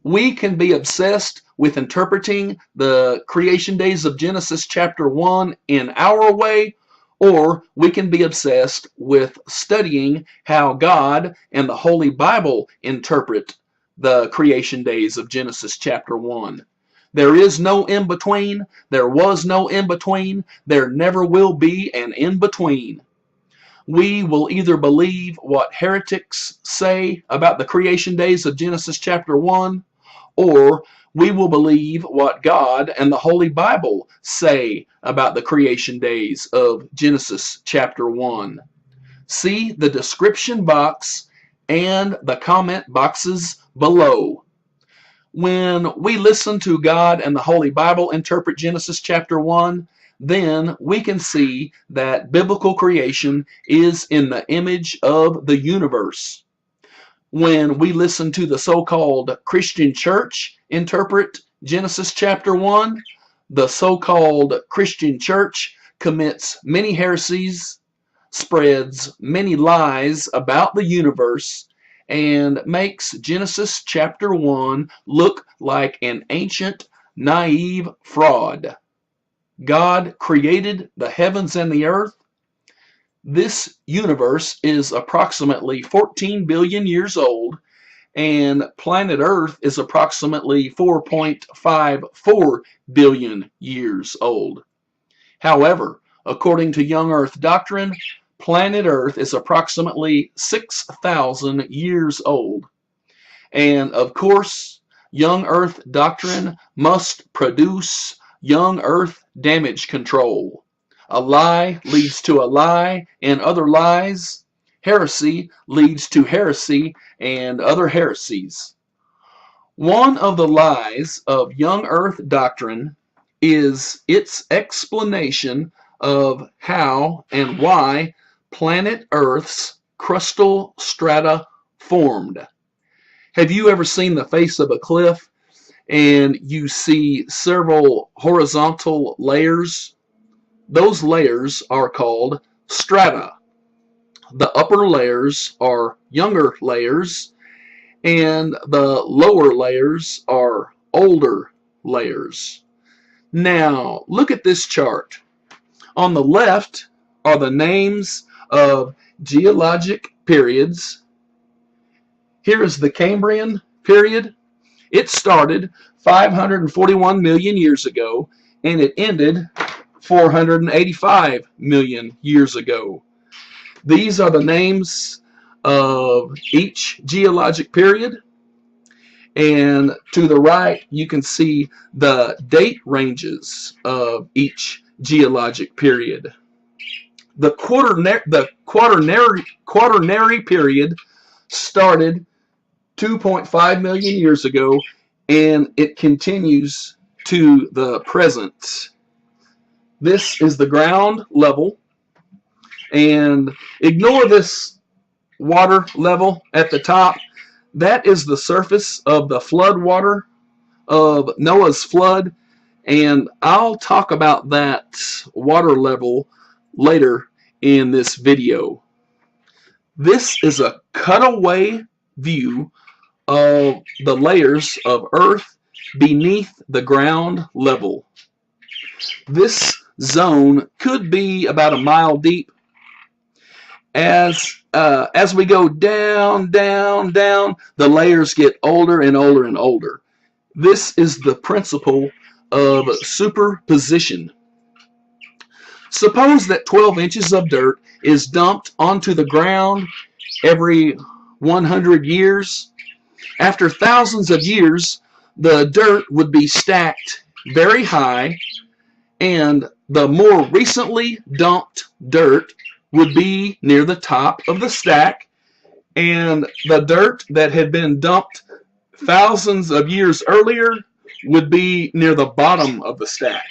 We can be obsessed with interpreting the creation days of Genesis chapter 1 in our way, or we can be obsessed with studying how God and the Holy Bible interpret the creation days of Genesis chapter 1. There is no in-between. There was no in-between. There never will be an in-between. We will either believe what heretics say about the creation days of Genesis chapter 1, or we will believe what God and the Holy Bible say about the creation days of Genesis chapter 1. See the description box and the comment boxes below. When we listen to God and the Holy Bible interpret Genesis chapter 1, then we can see that biblical creation is in the image of the universe. When we listen to the so-called Christian church interpret Genesis chapter 1, the so-called Christian church commits many heresies, spreads many lies about the universe, and makes Genesis chapter 1 look like an ancient, naive fraud. God created the heavens and the earth. This universe is approximately 14 billion years old, and planet Earth is approximately 4.54 billion years old. However, according to Young Earth Doctrine, planet Earth is approximately 6,000 years old. And of course, Young Earth Doctrine must produce Young Earth damage control. A lie leads to a lie and other lies. Heresy leads to heresy and other heresies. One of the lies of Young Earth Doctrine is its explanation of how and why planet Earth's crustal strata formed. Have you ever seen the face of a cliff and you see several horizontal layers? Those layers are called strata. The upper layers are younger layers, and the lower layers are older layers. Now, look at this chart. On the left are the names of geologic periods. Here is the Cambrian period. It started 541 million years ago, and it ended 485 million years ago. These are the names of each geologic period, and to the right you can see the date ranges of each geologic period. The quaternary period started 2.5 million years ago, and it continues to the present. This is the ground level, and ignore this water level at the top. That is the surface of the flood water of Noah's flood, and I'll talk about that water level later in this video. This is a cutaway view of the layers of earth beneath the ground level. This zone could be about a mile deep. As we go down, down, down, the layers get older and older and older. This is the principle of superposition. Suppose that 12 inches of dirt is dumped onto the ground every 100 years. After thousands of years, the dirt would be stacked very high, and the more recently dumped dirt would be near the top of the stack, and the dirt that had been dumped thousands of years earlier would be near the bottom of the stack.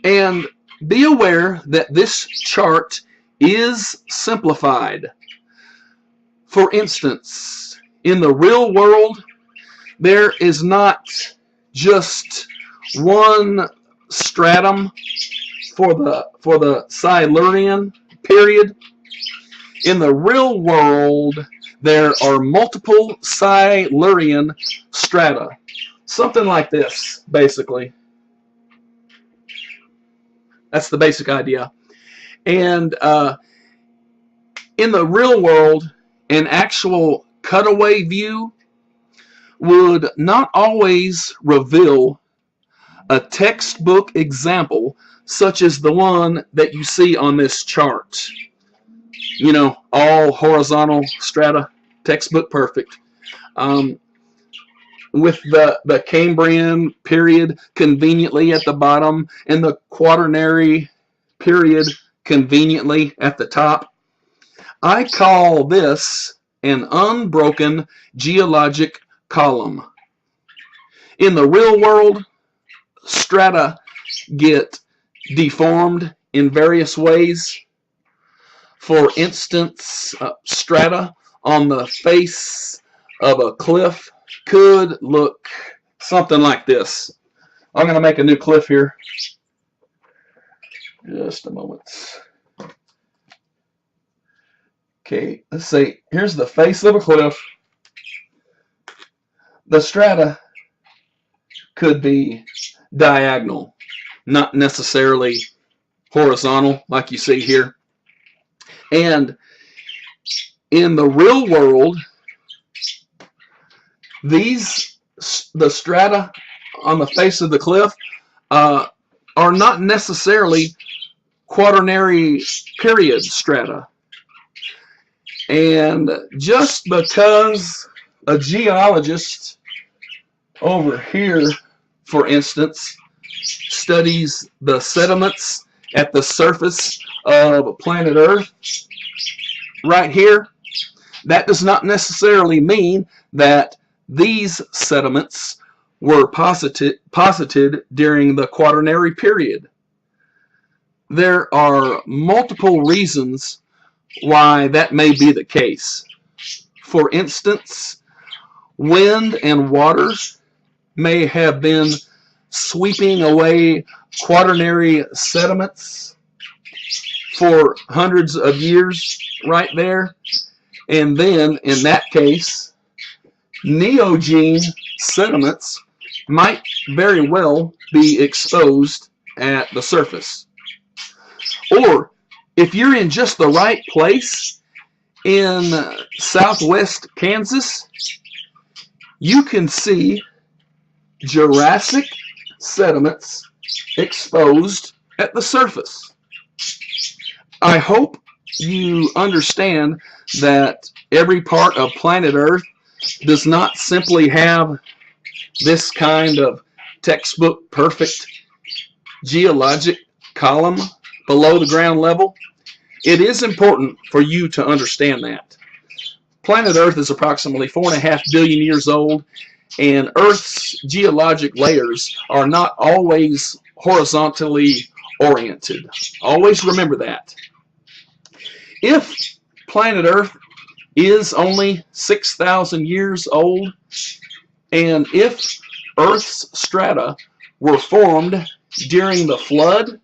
And be aware that this chart is simplified. For instance, in the real world, there is not just one stratum for the Silurian period. In the real world, there are multiple Silurian strata. Something like this, basically. That's the basic idea. And in the real world, an actual cutaway view would not always reveal a textbook example such as the one that you see on this chart. You know, all horizontal strata, textbook perfect. With the Cambrian period conveniently at the bottom and the Quaternary period conveniently at the top. I call this an unbroken geologic column. In the real world, strata get deformed in various ways. For instance, strata on the face of a cliff could look something like this. I'm going to make a new cliff here. Just a moment. Okay, let's see. Here's the face of a cliff. The strata could be diagonal, not necessarily horizontal like you see here. And in the real world, the strata on the face of the cliff are not necessarily Quaternary period strata. And just because a geologist over here, for instance, studies the sediments at the surface of planet Earth right here, that does not necessarily mean that these sediments were posited during the Quaternary period. There are multiple reasons why that may be the case. For instance, wind and water may have been sweeping away Quaternary sediments for hundreds of years right there, and then in that case Neogene sediments might very well be exposed at the surface. Or if you're in just the right place in southwest Kansas, you can see Jurassic sediments exposed at the surface. I hope you understand that every part of planet Earth does not simply have this kind of textbook perfect geologic column below the ground level. It is important for you to understand that. Planet Earth is approximately 4.5 billion years old, and Earth's geologic layers are not always horizontally oriented. Always remember that. If planet Earth is only 6,000 years old, and if Earth's strata were formed during the flood,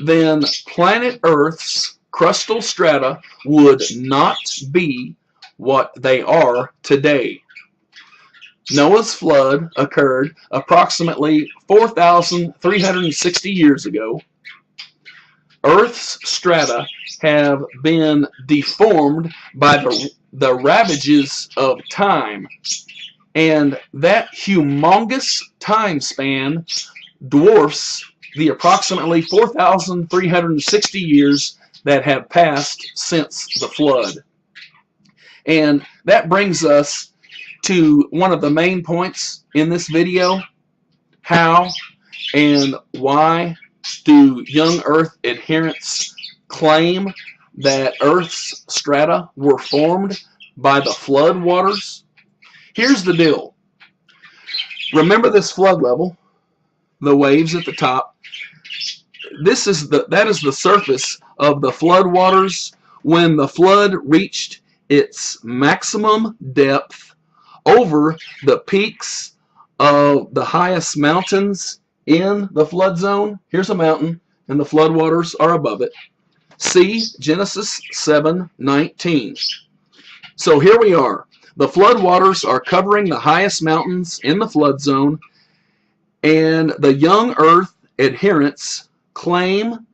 then planet Earth's crustal strata would not be what they are today. Noah's flood occurred approximately 4,360 years ago. Earth's strata have been deformed by the ravages of time, and that humongous time span dwarfs the approximately 4,360 years that have passed since the flood. And that brings us to one of the main points in this video. How and why do young Earth adherents claim that Earth's strata were formed by the flood waters? Here's the deal. Remember this flood level, the waves at the top. That is the surface of the flood waters when the flood reached its maximum depth over the peaks of the highest mountains in the flood zone. Here's a mountain, and the flood waters are above it. See Genesis 7:19. So here we are. The flood waters are covering the highest mountains in the flood zone, and the young earth adherents claim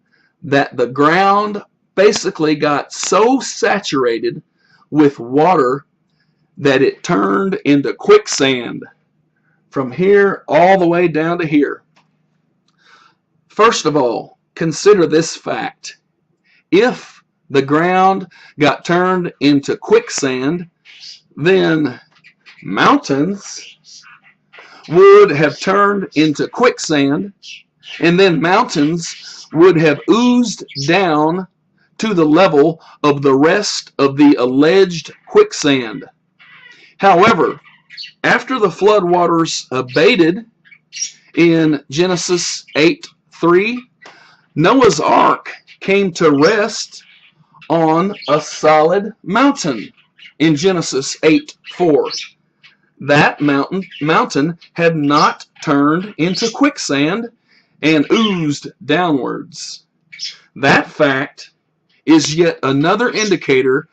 that the ground basically got so saturated with water that it turned into quicksand from here all the way down to here. First of all, consider this fact. If the ground got turned into quicksand, then mountains would have turned into quicksand, and then mountains would have oozed down to the level of the rest of the alleged quicksand. However, after the flood waters abated in Genesis 8:3, Noah's Ark came to rest on a solid mountain in Genesis 8:4. That mountain had not turned into quicksand and oozed downwards. That fact is yet another indicator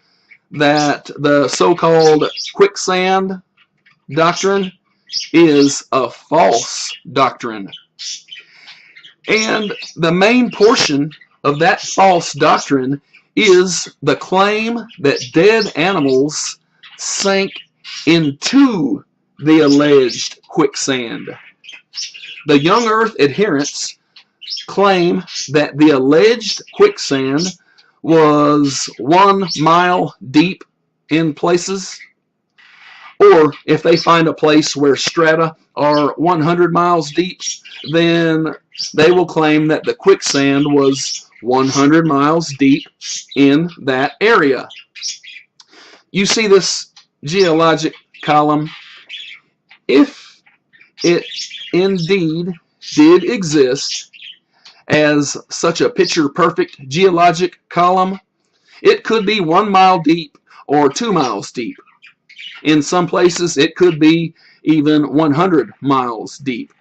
that the so-called quicksand doctrine is a false doctrine. And the main portion of that false doctrine is the claim that dead animals sank into the alleged quicksand. The young earth adherents claim that the alleged quicksand was 1 mile deep in places, or if they find a place where strata are 100 miles deep, then they will claim that the quicksand was 100 miles deep in that area. You see this geologic column? If it indeed did exist as such a picture-perfect geologic column, it could be 1 mile deep or 2 miles deep. In some places, it could be even 100 miles deep.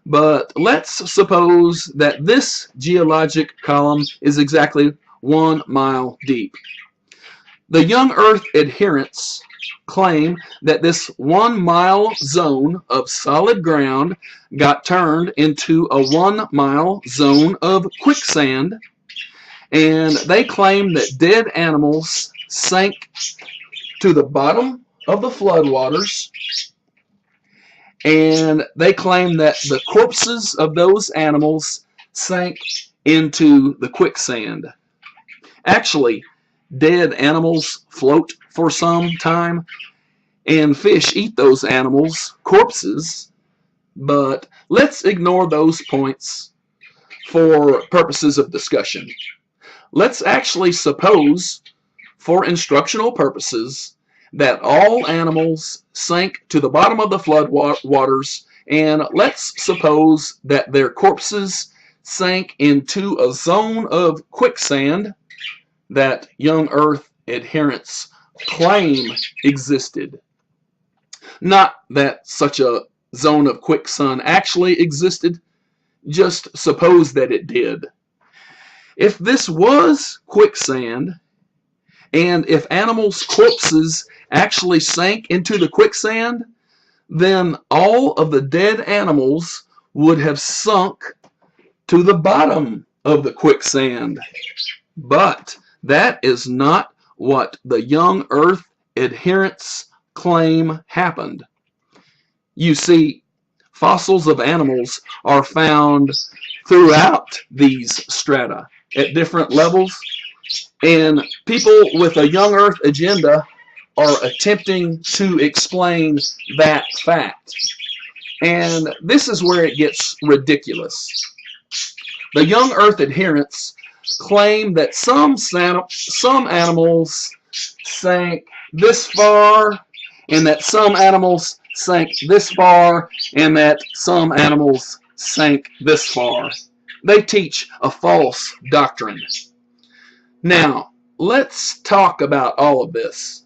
But let's suppose that this geologic column is exactly 1 mile deep. The young earth adherents claim that this 1 mile zone of solid ground got turned into a 1 mile zone of quicksand, and they claim that dead animals sank to the bottom of the floodwaters, and they claim that the corpses of those animals sank into the quicksand. Actually, dead animals float for some time, and fish eat those animals' corpses, but let's ignore those points for purposes of discussion. Let's actually suppose, for instructional purposes, that all animals sank to the bottom of the flood waters, and let's suppose that their corpses sank into a zone of quicksand that young earth adherents claim existed. Not that such a zone of quicksand actually existed, just suppose that it did. If this was quicksand, and if animals' corpses actually sank into the quicksand, then all of the dead animals would have sunk to the bottom of the quicksand. But that is not what the young earth adherents claim happened. You see, fossils of animals are found throughout these strata at different levels, and people with a young earth agenda are attempting to explain that fact. And this is where it gets ridiculous. The young earth adherents claim that some animals sank this far, and that some animals sank this far, and that some animals sank this far. They teach a false doctrine. Now, let's talk about all of this.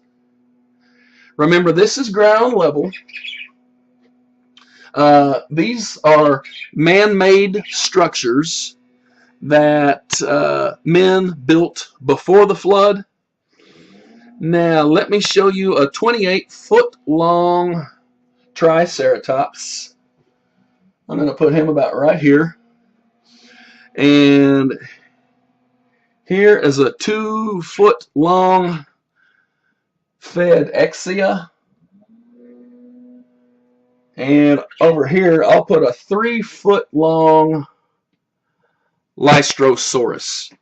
Remember, this is ground level. These are man-made structures that men built before the flood. Now let me show you a 28-foot long Triceratops. I'm going to put him about right here. And here is a 2-foot long Fedexia. And over here, I'll put a 3-foot long Lystrosaurus.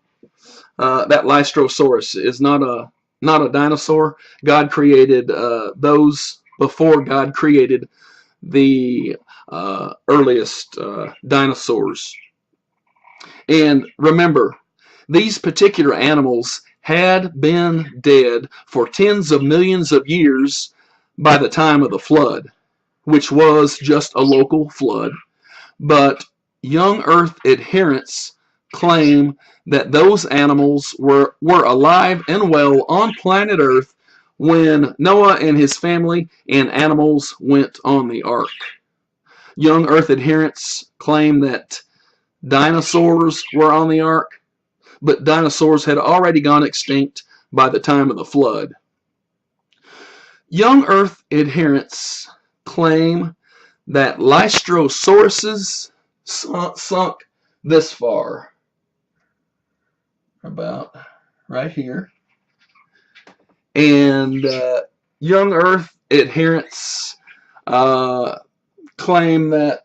That Lystrosaurus is not a dinosaur. God created those before God created the earliest dinosaurs. And remember, these particular animals had been dead for tens of millions of years by the time of the flood, which was just a local flood. But young Earth adherents claim that those animals were alive and well on planet Earth when Noah and his family and animals went on the ark. Young Earth adherents claim that dinosaurs were on the ark, but dinosaurs had already gone extinct by the time of the flood. Young Earth adherents claim that Lystrosaurus sunk this far, about right here. And young Earth adherents claim that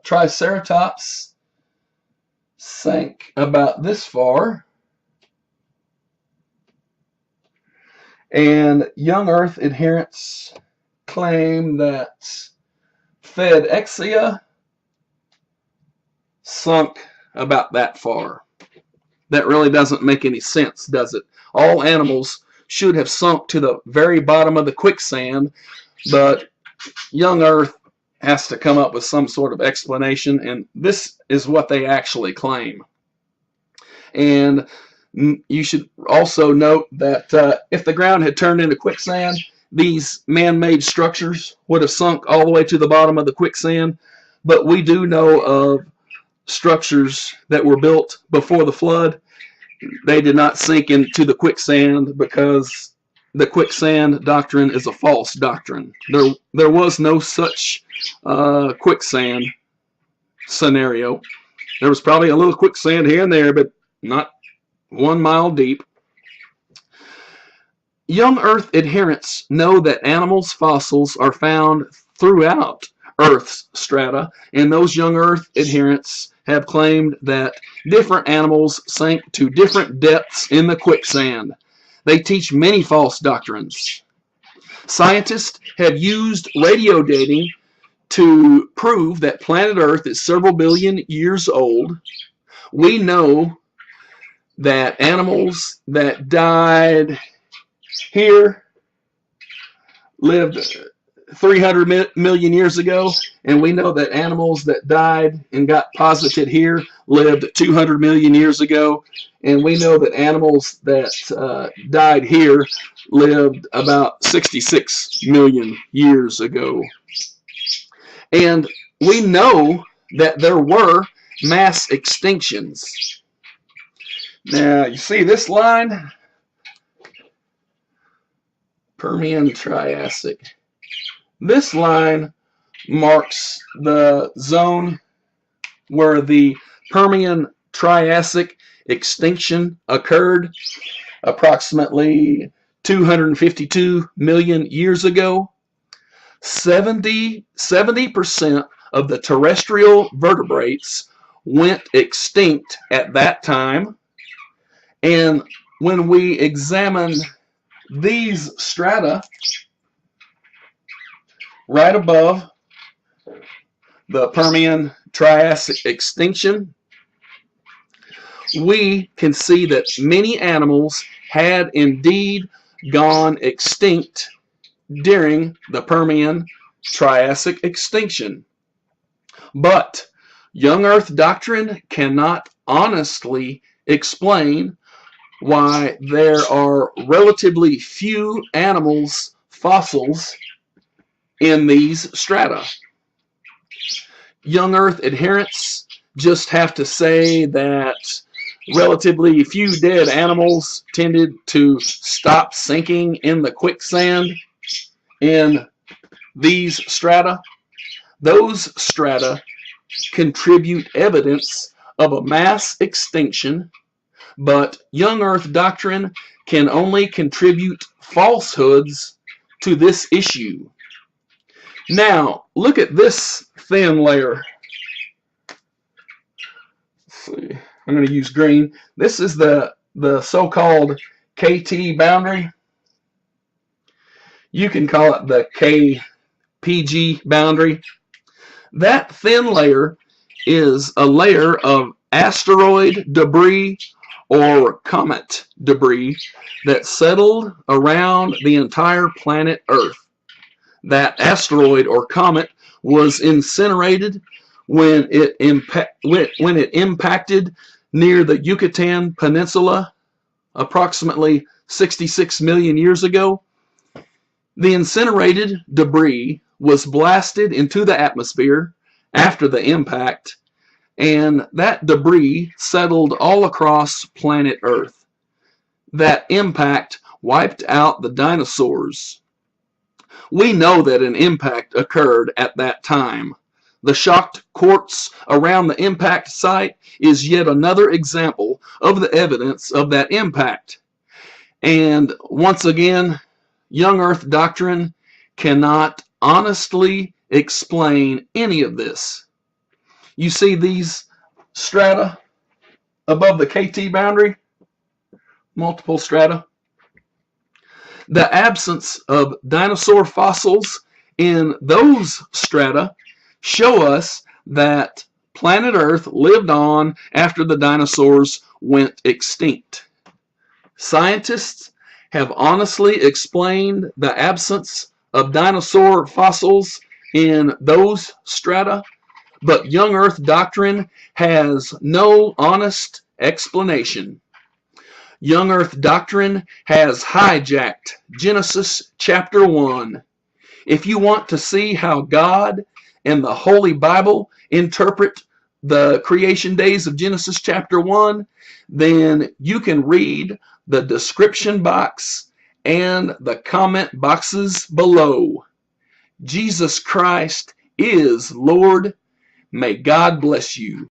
Triceratops sank about this far. And young Earth adherents claim that Fedexia sunk about that far. That really doesn't make any sense, does it? All animals should have sunk to the very bottom of the quicksand, but young Earth has to come up with some sort of explanation, and this is what they actually claim. And you should also note that if the ground had turned into quicksand, these man-made structures would have sunk all the way to the bottom of the quicksand. But we do know of structures that were built before the flood. They did not sink into the quicksand because the quicksand doctrine is a false doctrine. There was no such quicksand scenario. There was probably a little quicksand here and there, but not 1 mile deep. Young Earth adherents know that animals' fossils are found throughout Earth's strata, and those young Earth adherents have claimed that different animals sank to different depths in the quicksand. They teach many false doctrines. Scientists have used radio dating to prove that planet Earth is several billion years old. We know that animals that died here lived 300 million years ago, and we know that animals that died and got posited here lived 200 million years ago, and we know that animals that died here lived about 66 million years ago. And we know that there were mass extinctions. Now, you see this line? Permian Triassic. This line marks the zone where the Permian Triassic extinction occurred approximately 252 million years ago. 70% of the terrestrial vertebrates went extinct at that time. And when we examine these strata right above the Permian Triassic extinction, we can see that many animals had indeed gone extinct during the Permian Triassic extinction. But young Earth doctrine cannot honestly explain why there are relatively few animals, fossils, in these strata. Young Earth adherents just have to say that relatively few dead animals tended to stop sinking in the quicksand in these strata. Those strata contribute evidence of a mass extinction, but young earth doctrine can only contribute falsehoods to this issue. Now, look at this thin layer. Let's see. I'm going to use green. This is the so-called KT boundary. You can call it the KPG boundary. That thin layer is a layer of asteroid debris or comet debris that settled around the entire planet Earth. That asteroid or comet was incinerated when it impacted near the Yucatan Peninsula approximately 66 million years ago. The incinerated debris was blasted into the atmosphere after the impact, and that debris settled all across planet Earth. That impact wiped out the dinosaurs. We know that an impact occurred at that time. The shocked quartz around the impact site is yet another example of the evidence of that impact. And once again, young earth doctrine cannot honestly explain any of this. You see these strata above the KT boundary? Multiple strata. The absence of dinosaur fossils in those strata show us that planet Earth lived on after the dinosaurs went extinct. Scientists have honestly explained the absence of dinosaur fossils in those strata, but young earth doctrine has no honest explanation. Young earth doctrine has hijacked Genesis chapter 1. If you want to see how God and the Holy Bible interpret the creation days of Genesis chapter 1, then you can read the description box and the comment boxes below. Jesus Christ is Lord. May God bless you.